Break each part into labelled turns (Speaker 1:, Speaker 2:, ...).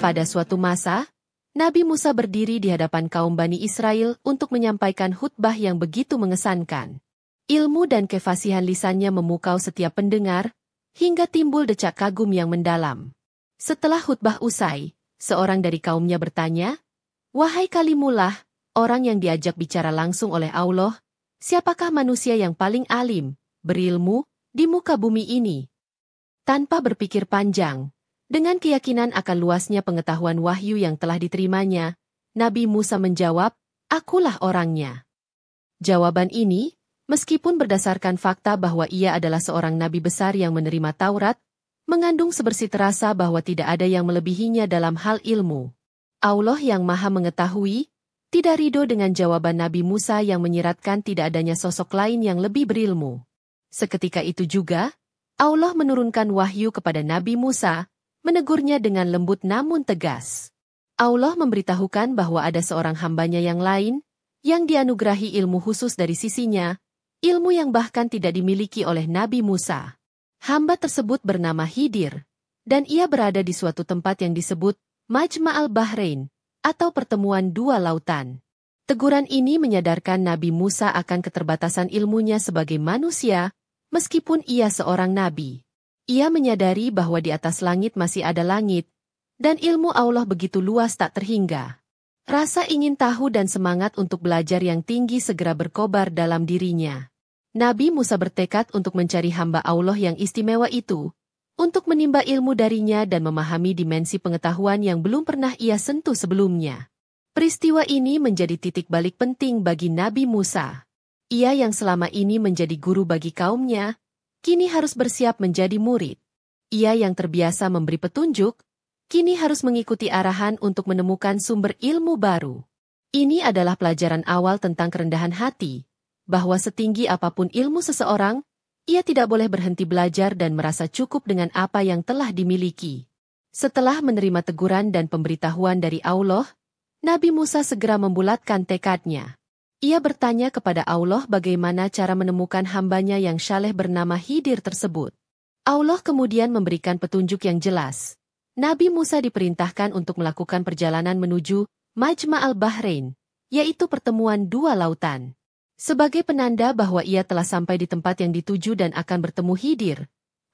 Speaker 1: Pada suatu masa, Nabi Musa berdiri di hadapan kaum Bani Israel untuk menyampaikan khutbah yang begitu mengesankan. Ilmu dan kefasihan lisannya memukau setiap pendengar, hingga timbul decak kagum yang mendalam. Setelah khutbah usai, seorang dari kaumnya bertanya, "Wahai Kalimullah, orang yang diajak bicara langsung oleh Allah, siapakah manusia yang paling alim, berilmu, di muka bumi ini?" Tanpa berpikir panjang, dengan keyakinan akan luasnya pengetahuan wahyu yang telah diterimanya, Nabi Musa menjawab, "Akulah orangnya." Jawaban ini, meskipun berdasarkan fakta bahwa ia adalah seorang nabi besar yang menerima Taurat, mengandung sebersih terasa bahwa tidak ada yang melebihinya dalam hal ilmu. Allah yang Maha Mengetahui tidak ridho dengan jawaban Nabi Musa yang menyiratkan tidak adanya sosok lain yang lebih berilmu. Seketika itu juga, Allah menurunkan wahyu kepada Nabi Musa, menegurnya dengan lembut namun tegas. Allah memberitahukan bahwa ada seorang hambanya yang lain, yang dianugerahi ilmu khusus dari sisinya, ilmu yang bahkan tidak dimiliki oleh Nabi Musa. Hamba tersebut bernama Khidir, dan ia berada di suatu tempat yang disebut Majma'al Bahrain, atau pertemuan dua lautan. Teguran ini menyadarkan Nabi Musa akan keterbatasan ilmunya sebagai manusia, meskipun ia seorang nabi. Ia menyadari bahwa di atas langit masih ada langit, dan ilmu Allah begitu luas tak terhingga. Rasa ingin tahu dan semangat untuk belajar yang tinggi segera berkobar dalam dirinya. Nabi Musa bertekad untuk mencari hamba Allah yang istimewa itu, untuk menimba ilmu darinya dan memahami dimensi pengetahuan yang belum pernah ia sentuh sebelumnya. Peristiwa ini menjadi titik balik penting bagi Nabi Musa. Ia yang selama ini menjadi guru bagi kaumnya, kini harus bersiap menjadi murid. Ia yang terbiasa memberi petunjuk, kini harus mengikuti arahan untuk menemukan sumber ilmu baru. Ini adalah pelajaran awal tentang kerendahan hati, bahwa setinggi apapun ilmu seseorang, ia tidak boleh berhenti belajar dan merasa cukup dengan apa yang telah dimiliki. Setelah menerima teguran dan pemberitahuan dari Allah, Nabi Musa segera membulatkan tekadnya. Ia bertanya kepada Allah bagaimana cara menemukan hambanya yang saleh bernama Khidir tersebut. Allah kemudian memberikan petunjuk yang jelas. Nabi Musa diperintahkan untuk melakukan perjalanan menuju Majma'al Bahrain, yaitu pertemuan dua lautan. Sebagai penanda bahwa ia telah sampai di tempat yang dituju dan akan bertemu Khidir,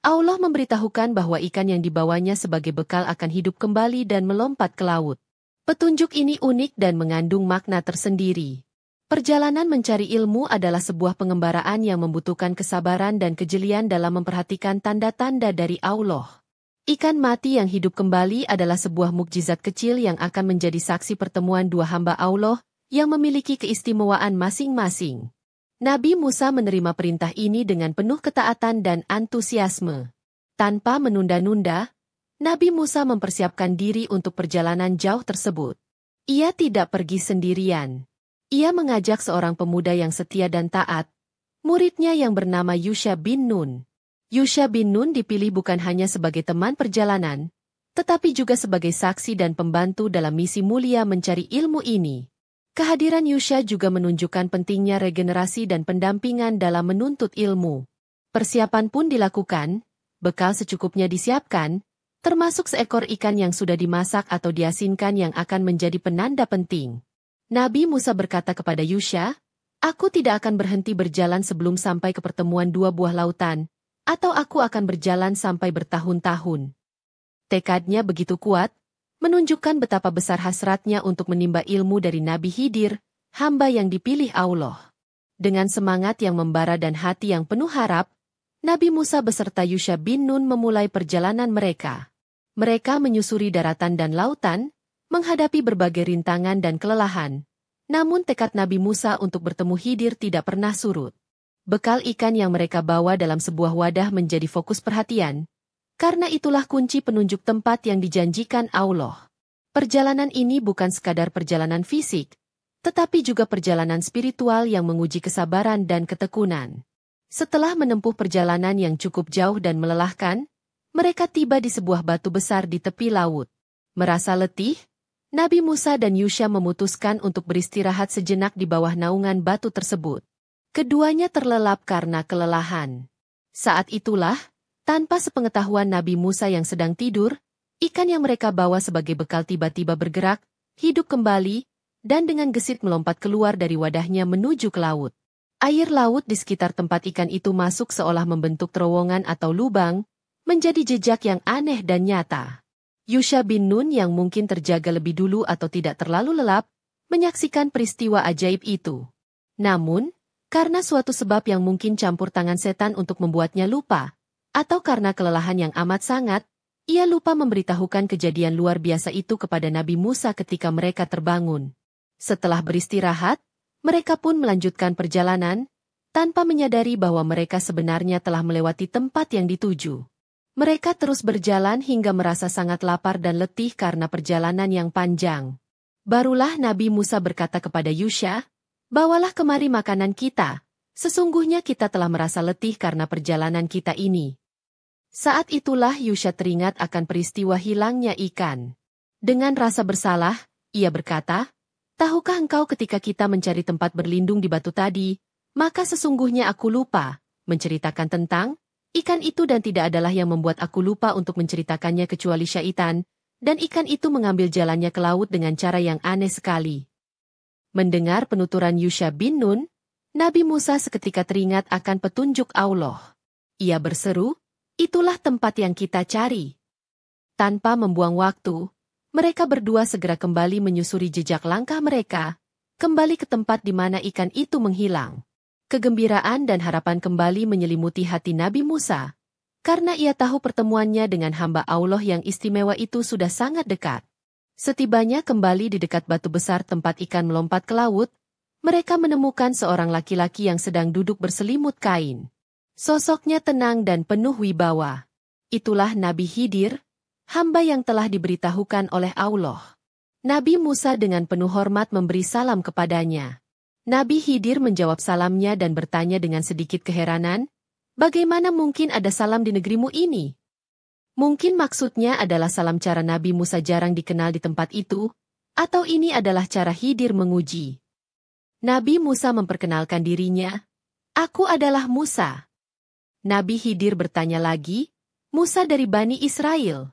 Speaker 1: Allah memberitahukan bahwa ikan yang dibawanya sebagai bekal akan hidup kembali dan melompat ke laut. Petunjuk ini unik dan mengandung makna tersendiri. Perjalanan mencari ilmu adalah sebuah pengembaraan yang membutuhkan kesabaran dan kejelian dalam memperhatikan tanda-tanda dari Allah. Ikan mati yang hidup kembali adalah sebuah mukjizat kecil yang akan menjadi saksi pertemuan dua hamba Allah yang memiliki keistimewaan masing-masing. Nabi Musa menerima perintah ini dengan penuh ketaatan dan antusiasme. Tanpa menunda-nunda, Nabi Musa mempersiapkan diri untuk perjalanan jauh tersebut. Ia tidak pergi sendirian. Ia mengajak seorang pemuda yang setia dan taat, muridnya yang bernama Yusha bin Nun. Yusha bin Nun dipilih bukan hanya sebagai teman perjalanan, tetapi juga sebagai saksi dan pembantu dalam misi mulia mencari ilmu ini. Kehadiran Yusha juga menunjukkan pentingnya regenerasi dan pendampingan dalam menuntut ilmu. Persiapan pun dilakukan, bekal secukupnya disiapkan, termasuk seekor ikan yang sudah dimasak atau diasinkan yang akan menjadi penanda penting. Nabi Musa berkata kepada Yusha, "Aku tidak akan berhenti berjalan sebelum sampai ke pertemuan dua buah lautan, atau aku akan berjalan sampai bertahun-tahun." Tekadnya begitu kuat, menunjukkan betapa besar hasratnya untuk menimba ilmu dari Nabi Khidir, hamba yang dipilih Allah. Dengan semangat yang membara dan hati yang penuh harap, Nabi Musa beserta Yusha bin Nun memulai perjalanan mereka. Mereka menyusuri daratan dan lautan, menghadapi berbagai rintangan dan kelelahan. Namun tekad Nabi Musa untuk bertemu Khidir tidak pernah surut. Bekal ikan yang mereka bawa dalam sebuah wadah menjadi fokus perhatian, karena itulah kunci penunjuk tempat yang dijanjikan Allah. Perjalanan ini bukan sekadar perjalanan fisik, tetapi juga perjalanan spiritual yang menguji kesabaran dan ketekunan. Setelah menempuh perjalanan yang cukup jauh dan melelahkan, mereka tiba di sebuah batu besar di tepi laut. Merasa letih, Nabi Musa dan Yusha memutuskan untuk beristirahat sejenak di bawah naungan batu tersebut. Keduanya terlelap karena kelelahan. Saat itulah, tanpa sepengetahuan Nabi Musa yang sedang tidur, Ikan yang mereka bawa sebagai bekal tiba-tiba bergerak, hidup kembali, dan dengan gesit melompat keluar dari wadahnya menuju ke laut. Air laut di sekitar tempat ikan itu masuk seolah membentuk terowongan atau lubang, menjadi jejak yang aneh dan nyata. Yusha bin Nun yang mungkin terjaga lebih dulu atau tidak terlalu lelap, menyaksikan peristiwa ajaib itu. Namun, karena suatu sebab yang mungkin campur tangan setan untuk membuatnya lupa, atau karena kelelahan yang amat sangat, ia lupa memberitahukan kejadian luar biasa itu kepada Nabi Musa ketika mereka terbangun. Setelah beristirahat, mereka pun melanjutkan perjalanan, tanpa menyadari bahwa mereka sebenarnya telah melewati tempat yang dituju. Mereka terus berjalan hingga merasa sangat lapar dan letih karena perjalanan yang panjang. Barulah Nabi Musa berkata kepada Yusha, "Bawalah kemari makanan kita, sesungguhnya kita telah merasa letih karena perjalanan kita ini." Saat itulah Yusha teringat akan peristiwa hilangnya ikan. Dengan rasa bersalah, ia berkata, "Tahukah engkau ketika kita mencari tempat berlindung di batu tadi, maka sesungguhnya aku lupa menceritakan tentang ikan itu dan tidak adalah yang membuat aku lupa untuk menceritakannya kecuali syaitan, dan ikan itu mengambil jalannya ke laut dengan cara yang aneh sekali." Mendengar penuturan Yusha bin Nun, Nabi Musa seketika teringat akan petunjuk Allah. Ia berseru, "Itulah tempat yang kita cari." Tanpa membuang waktu, mereka berdua segera kembali menyusuri jejak langkah mereka, kembali ke tempat di mana ikan itu menghilang. Kegembiraan dan harapan kembali menyelimuti hati Nabi Musa, karena ia tahu pertemuannya dengan hamba Allah yang istimewa itu sudah sangat dekat. Setibanya kembali di dekat batu besar tempat ikan melompat ke laut, mereka menemukan seorang laki-laki yang sedang duduk berselimut kain. Sosoknya tenang dan penuh wibawa. Itulah Nabi Khidir, hamba yang telah diberitahukan oleh Allah. Nabi Musa dengan penuh hormat memberi salam kepadanya. Nabi Khidir menjawab salamnya dan bertanya dengan sedikit keheranan, "Bagaimana mungkin ada salam di negerimu ini?" Mungkin maksudnya adalah salam cara Nabi Musa jarang dikenal di tempat itu, atau ini adalah cara Khidir menguji. Nabi Musa memperkenalkan dirinya, "Aku adalah Musa." Nabi Khidir bertanya lagi, "Musa dari Bani Israel?"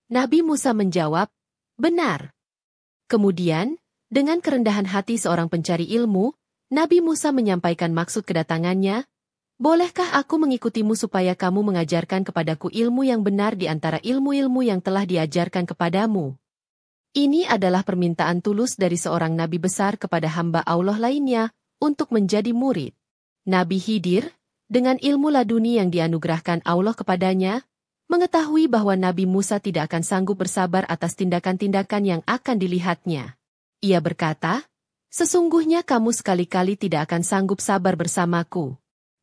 Speaker 1: Nabi Musa menjawab, "Benar." Kemudian, dengan kerendahan hati seorang pencari ilmu, Nabi Musa menyampaikan maksud kedatangannya, "Bolehkah aku mengikutimu supaya kamu mengajarkan kepadaku ilmu yang benar di antara ilmu-ilmu yang telah diajarkan kepadamu?" Ini adalah permintaan tulus dari seorang nabi besar kepada hamba Allah lainnya untuk menjadi murid. Nabi Khidir, dengan ilmu laduni yang dianugerahkan Allah kepadanya, mengetahui bahwa Nabi Musa tidak akan sanggup bersabar atas tindakan-tindakan yang akan dilihatnya. Ia berkata, "Sesungguhnya kamu sekali-kali tidak akan sanggup sabar bersamaku.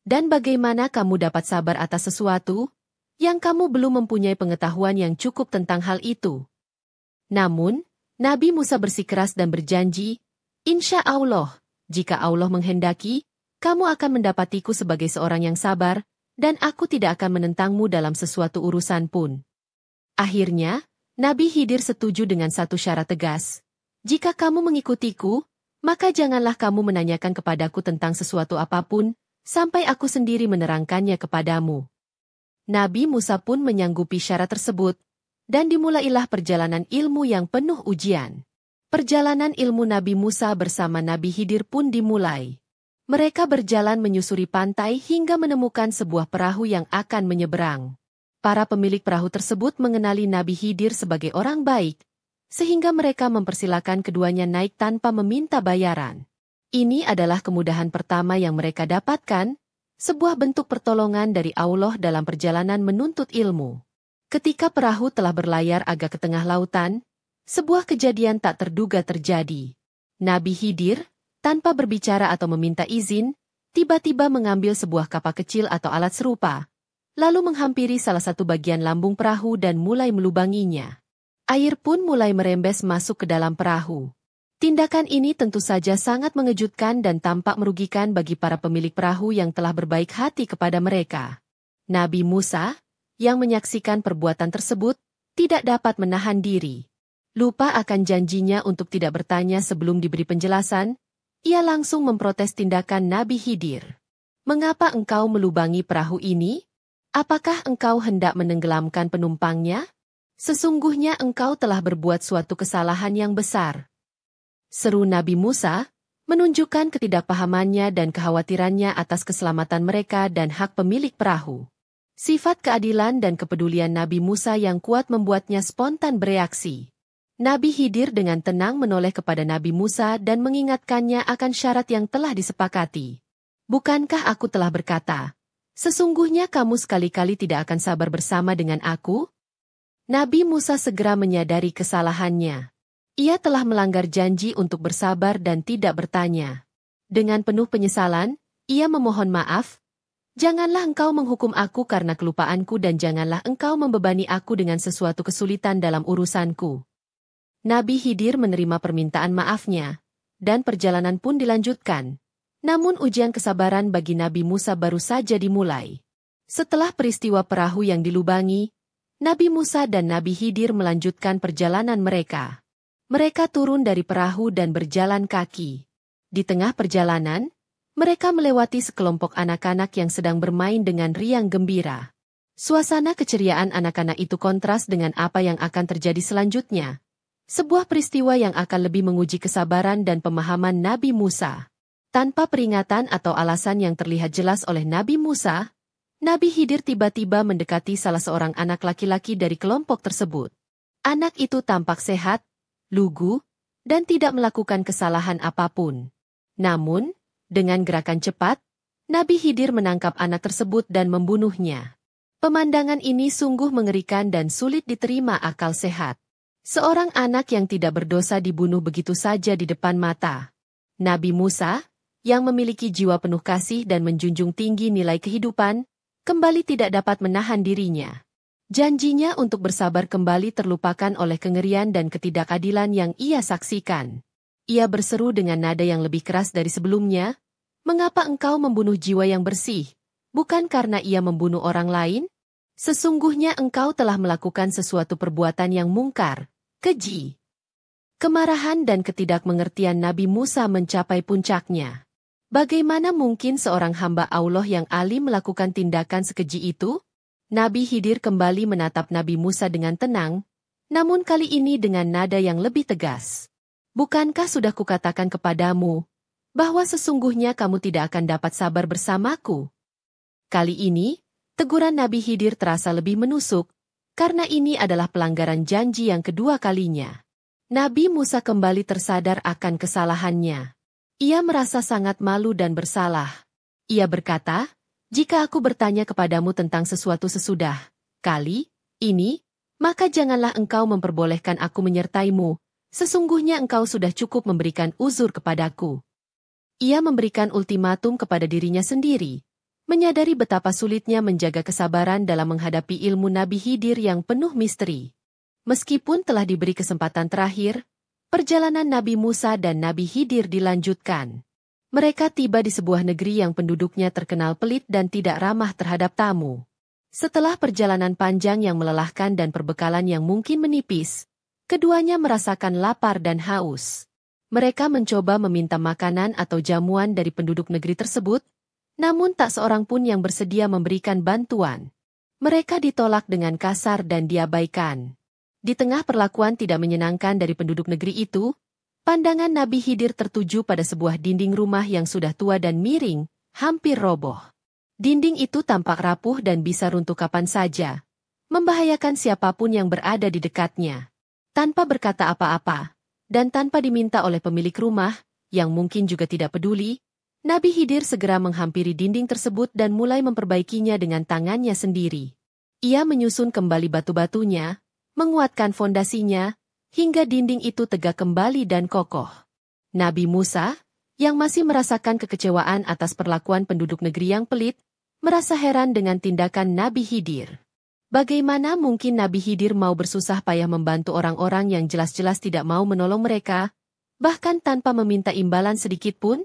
Speaker 1: Dan bagaimana kamu dapat sabar atas sesuatu yang kamu belum mempunyai pengetahuan yang cukup tentang hal itu?" Namun, Nabi Musa bersikeras dan berjanji, "Insya Allah, jika Allah menghendaki, kamu akan mendapatiku sebagai seorang yang sabar, dan aku tidak akan menentangmu dalam sesuatu urusan pun." Akhirnya, Nabi Khidir setuju dengan satu syarat tegas. "Jika kamu mengikutiku, maka janganlah kamu menanyakan kepadaku tentang sesuatu apapun, sampai aku sendiri menerangkannya kepadamu." Nabi Musa pun menyanggupi syarat tersebut, dan dimulailah perjalanan ilmu yang penuh ujian. Perjalanan ilmu Nabi Musa bersama Nabi Khidir pun dimulai. Mereka berjalan menyusuri pantai hingga menemukan sebuah perahu yang akan menyeberang. Para pemilik perahu tersebut mengenali Nabi Khidir sebagai orang baik, sehingga mereka mempersilakan keduanya naik tanpa meminta bayaran. Ini adalah kemudahan pertama yang mereka dapatkan, sebuah bentuk pertolongan dari Allah dalam perjalanan menuntut ilmu. Ketika perahu telah berlayar agak ke tengah lautan, sebuah kejadian tak terduga terjadi. Nabi Khidir, tanpa berbicara atau meminta izin, tiba-tiba mengambil sebuah kapal kecil atau alat serupa, lalu menghampiri salah satu bagian lambung perahu dan mulai melubanginya. Air pun mulai merembes masuk ke dalam perahu. Tindakan ini tentu saja sangat mengejutkan dan tampak merugikan bagi para pemilik perahu yang telah berbaik hati kepada mereka. Nabi Musa, yang menyaksikan perbuatan tersebut, tidak dapat menahan diri. Lupa akan janjinya untuk tidak bertanya sebelum diberi penjelasan, ia langsung memprotes tindakan Nabi Khidir. "Mengapa engkau melubangi perahu ini? Apakah engkau hendak menenggelamkan penumpangnya?" Sesungguhnya engkau telah berbuat suatu kesalahan yang besar. Seru Nabi Musa, menunjukkan ketidakpahamannya dan kekhawatirannya atas keselamatan mereka dan hak pemilik perahu. Sifat keadilan dan kepedulian Nabi Musa yang kuat membuatnya spontan bereaksi. Nabi Khidir dengan tenang menoleh kepada Nabi Musa dan mengingatkannya akan syarat yang telah disepakati. Bukankah aku telah berkata, sesungguhnya kamu sekali-kali tidak akan sabar bersama dengan aku? Nabi Musa segera menyadari kesalahannya. Ia telah melanggar janji untuk bersabar dan tidak bertanya. Dengan penuh penyesalan, ia memohon maaf. Janganlah engkau menghukum aku karena kelupaanku dan janganlah engkau membebani aku dengan sesuatu kesulitan dalam urusanku. Nabi Khidir menerima permintaan maafnya, dan perjalanan pun dilanjutkan. Namun ujian kesabaran bagi Nabi Musa baru saja dimulai. Setelah peristiwa perahu yang dilubangi, Nabi Musa dan Nabi Khidir melanjutkan perjalanan mereka. Mereka turun dari perahu dan berjalan kaki. Di tengah perjalanan, mereka melewati sekelompok anak-anak yang sedang bermain dengan riang gembira. Suasana keceriaan anak-anak itu kontras dengan apa yang akan terjadi selanjutnya. Sebuah peristiwa yang akan lebih menguji kesabaran dan pemahaman Nabi Musa. Tanpa peringatan atau alasan yang terlihat jelas oleh Nabi Musa, Nabi Khidir tiba-tiba mendekati salah seorang anak laki-laki dari kelompok tersebut. Anak itu tampak sehat, lugu, dan tidak melakukan kesalahan apapun. Namun, dengan gerakan cepat, Nabi Khidir menangkap anak tersebut dan membunuhnya. Pemandangan ini sungguh mengerikan dan sulit diterima akal sehat. Seorang anak yang tidak berdosa dibunuh begitu saja di depan mata. Nabi Musa, yang memiliki jiwa penuh kasih dan menjunjung tinggi nilai kehidupan, kembali tidak dapat menahan dirinya. Janjinya untuk bersabar kembali terlupakan oleh kengerian dan ketidakadilan yang ia saksikan. Ia berseru dengan nada yang lebih keras dari sebelumnya, "Mengapa engkau membunuh jiwa yang bersih? Bukan karena ia membunuh orang lain? Sesungguhnya engkau telah melakukan sesuatu perbuatan yang mungkar, keji." Kemarahan dan ketidakmengertian Nabi Musa mencapai puncaknya. Bagaimana mungkin seorang hamba Allah yang alim melakukan tindakan sekeji itu? Nabi Khidir kembali menatap Nabi Musa dengan tenang, namun kali ini dengan nada yang lebih tegas. "Bukankah sudah kukatakan kepadamu, bahwa sesungguhnya kamu tidak akan dapat sabar bersamaku?" Kali ini, teguran Nabi Khidir terasa lebih menusuk, karena ini adalah pelanggaran janji yang kedua kalinya. Nabi Musa kembali tersadar akan kesalahannya. Ia merasa sangat malu dan bersalah. Ia berkata, "Jika aku bertanya kepadamu tentang sesuatu sesudah kali ini, maka janganlah engkau memperbolehkan aku menyertaimu. Sesungguhnya engkau sudah cukup memberikan uzur kepadaku." Ia memberikan ultimatum kepada dirinya sendiri, menyadari betapa sulitnya menjaga kesabaran dalam menghadapi ilmu Nabi Khidir yang penuh misteri. Meskipun telah diberi kesempatan terakhir, perjalanan Nabi Musa dan Nabi Khidir dilanjutkan. Mereka tiba di sebuah negeri yang penduduknya terkenal pelit dan tidak ramah terhadap tamu. Setelah perjalanan panjang yang melelahkan dan perbekalan yang mungkin menipis, keduanya merasakan lapar dan haus. Mereka mencoba meminta makanan atau jamuan dari penduduk negeri tersebut, namun tak seorang pun yang bersedia memberikan bantuan. Mereka ditolak dengan kasar dan diabaikan. Di tengah perlakuan tidak menyenangkan dari penduduk negeri itu, pandangan Nabi Khidir tertuju pada sebuah dinding rumah yang sudah tua dan miring, hampir roboh. Dinding itu tampak rapuh dan bisa runtuh kapan saja, membahayakan siapapun yang berada di dekatnya. Tanpa berkata apa-apa, dan tanpa diminta oleh pemilik rumah, yang mungkin juga tidak peduli, Nabi Khidir segera menghampiri dinding tersebut dan mulai memperbaikinya dengan tangannya sendiri. Ia menyusun kembali batu-batunya, menguatkan fondasinya, hingga dinding itu tegak kembali dan kokoh. Nabi Musa, yang masih merasakan kekecewaan atas perlakuan penduduk negeri yang pelit, merasa heran dengan tindakan Nabi Khidir. Bagaimana mungkin Nabi Khidir mau bersusah payah membantu orang-orang yang jelas-jelas tidak mau menolong mereka, bahkan tanpa meminta imbalan sedikit pun?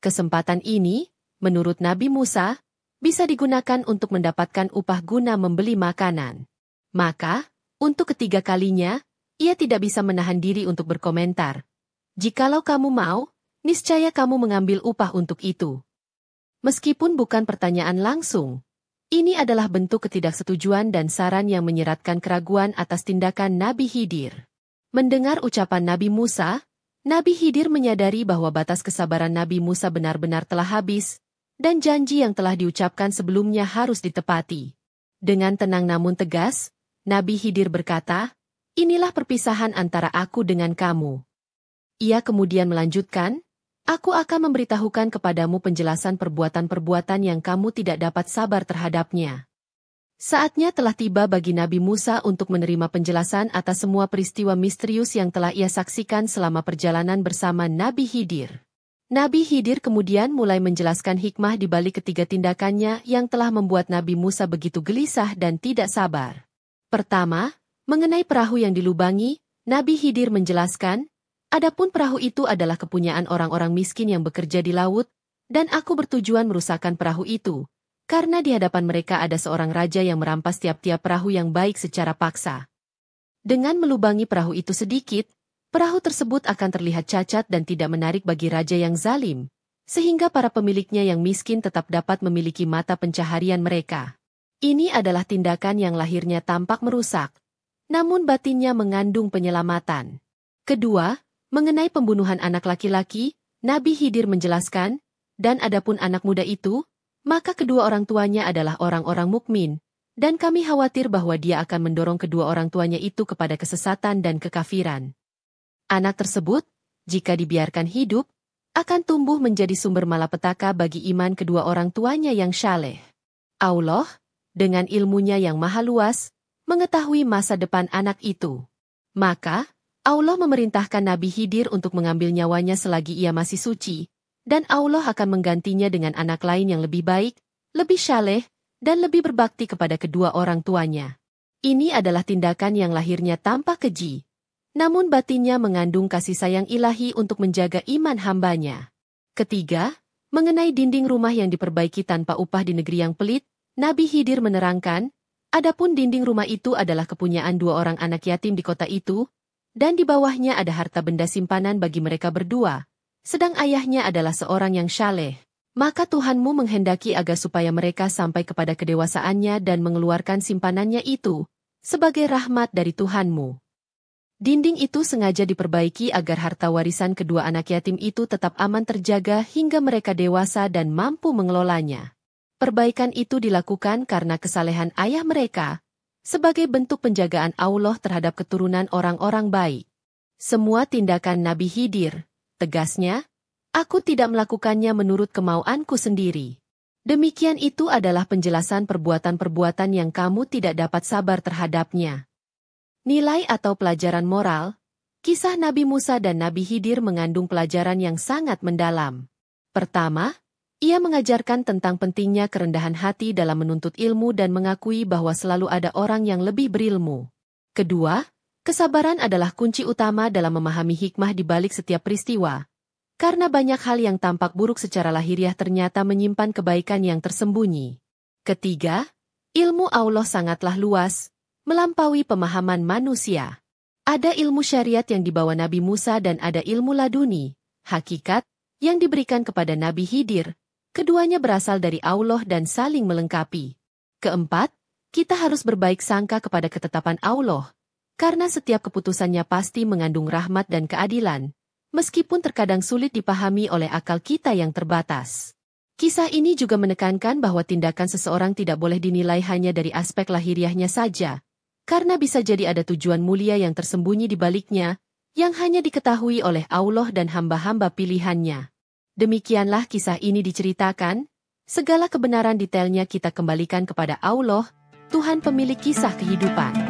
Speaker 1: Kesempatan ini, menurut Nabi Musa, bisa digunakan untuk mendapatkan upah guna membeli makanan. Maka, untuk ketiga kalinya, ia tidak bisa menahan diri untuk berkomentar. "Jikalau kamu mau, niscaya kamu mengambil upah untuk itu." Meskipun bukan pertanyaan langsung, Ini adalah bentuk ketidaksetujuan dan saran yang menyeratkan keraguan atas tindakan Nabi Khidir. Mendengar ucapan Nabi Musa, Nabi Khidir menyadari bahwa batas kesabaran Nabi Musa benar-benar telah habis, dan janji yang telah diucapkan sebelumnya harus ditepati. Dengan tenang namun tegas, Nabi Khidir berkata, "Inilah perpisahan antara aku dengan kamu." Ia kemudian melanjutkan, "Aku akan memberitahukan kepadamu penjelasan perbuatan-perbuatan yang kamu tidak dapat sabar terhadapnya." Saatnya telah tiba bagi Nabi Musa untuk menerima penjelasan atas semua peristiwa misterius yang telah ia saksikan selama perjalanan bersama Nabi Khidir. Nabi Khidir kemudian mulai menjelaskan hikmah di balik ketiga tindakannya yang telah membuat Nabi Musa begitu gelisah dan tidak sabar. Pertama, mengenai perahu yang dilubangi, Nabi Khidir menjelaskan, "Adapun perahu itu adalah kepunyaan orang-orang miskin yang bekerja di laut, dan aku bertujuan merusakkan perahu itu, karena di hadapan mereka ada seorang raja yang merampas tiap-tiap perahu yang baik secara paksa. Dengan melubangi perahu itu sedikit, perahu tersebut akan terlihat cacat dan tidak menarik bagi raja yang zalim, sehingga para pemiliknya yang miskin tetap dapat memiliki mata pencaharian mereka. Ini adalah tindakan yang lahirnya tampak merusak, namun batinnya mengandung penyelamatan." Kedua, mengenai pembunuhan anak laki-laki, Nabi Khidir menjelaskan, "Dan adapun anak muda itu, maka kedua orang tuanya adalah orang-orang mukmin, dan kami khawatir bahwa dia akan mendorong kedua orang tuanya itu kepada kesesatan dan kekafiran. Anak tersebut, jika dibiarkan hidup, akan tumbuh menjadi sumber malapetaka bagi iman kedua orang tuanya yang syaleh. Allah, dengan ilmunya yang maha luas, mengetahui masa depan anak itu. Maka, Allah memerintahkan Nabi Khidir untuk mengambil nyawanya selagi ia masih suci, dan Allah akan menggantinya dengan anak lain yang lebih baik, lebih syaleh, dan lebih berbakti kepada kedua orang tuanya. Ini adalah tindakan yang lahirnya tanpa keji, namun batinnya mengandung kasih sayang ilahi untuk menjaga iman hambanya." Ketiga, mengenai dinding rumah yang diperbaiki tanpa upah di negeri yang pelit, Nabi Khidir menerangkan, "Adapun dinding rumah itu adalah kepunyaan dua orang anak yatim di kota itu, dan di bawahnya ada harta benda simpanan bagi mereka berdua, sedang ayahnya adalah seorang yang syaleh. Maka Tuhanmu menghendaki agar supaya mereka sampai kepada kedewasaannya dan mengeluarkan simpanannya itu, sebagai rahmat dari Tuhanmu. Dinding itu sengaja diperbaiki agar harta warisan kedua anak yatim itu tetap aman terjaga hingga mereka dewasa dan mampu mengelolanya. Perbaikan itu dilakukan karena kesalehan ayah mereka, sebagai bentuk penjagaan Allah terhadap keturunan orang-orang baik. Semua tindakan Nabi Khidir, tegasnya, aku tidak melakukannya menurut kemauanku sendiri. Demikian itu adalah penjelasan perbuatan-perbuatan yang kamu tidak dapat sabar terhadapnya." Nilai atau pelajaran moral, kisah Nabi Musa dan Nabi Khidir mengandung pelajaran yang sangat mendalam. Pertama, ia mengajarkan tentang pentingnya kerendahan hati dalam menuntut ilmu dan mengakui bahwa selalu ada orang yang lebih berilmu. Kedua, kesabaran adalah kunci utama dalam memahami hikmah di balik setiap peristiwa, karena banyak hal yang tampak buruk secara lahiriah ternyata menyimpan kebaikan yang tersembunyi. Ketiga, ilmu Allah sangatlah luas, melampaui pemahaman manusia. Ada ilmu syariat yang dibawa Nabi Musa dan ada ilmu laduni, hakikat, yang diberikan kepada Nabi Khidir. Keduanya berasal dari Allah dan saling melengkapi. Keempat, kita harus berbaik sangka kepada ketetapan Allah, karena setiap keputusannya pasti mengandung rahmat dan keadilan, meskipun terkadang sulit dipahami oleh akal kita yang terbatas. Kisah ini juga menekankan bahwa tindakan seseorang tidak boleh dinilai hanya dari aspek lahiriahnya saja, karena bisa jadi ada tujuan mulia yang tersembunyi di baliknya, yang hanya diketahui oleh Allah dan hamba-hamba pilihannya. Demikianlah kisah ini diceritakan, segala kebenaran detailnya kita kembalikan kepada Allah, Tuhan pemilik kisah kehidupan.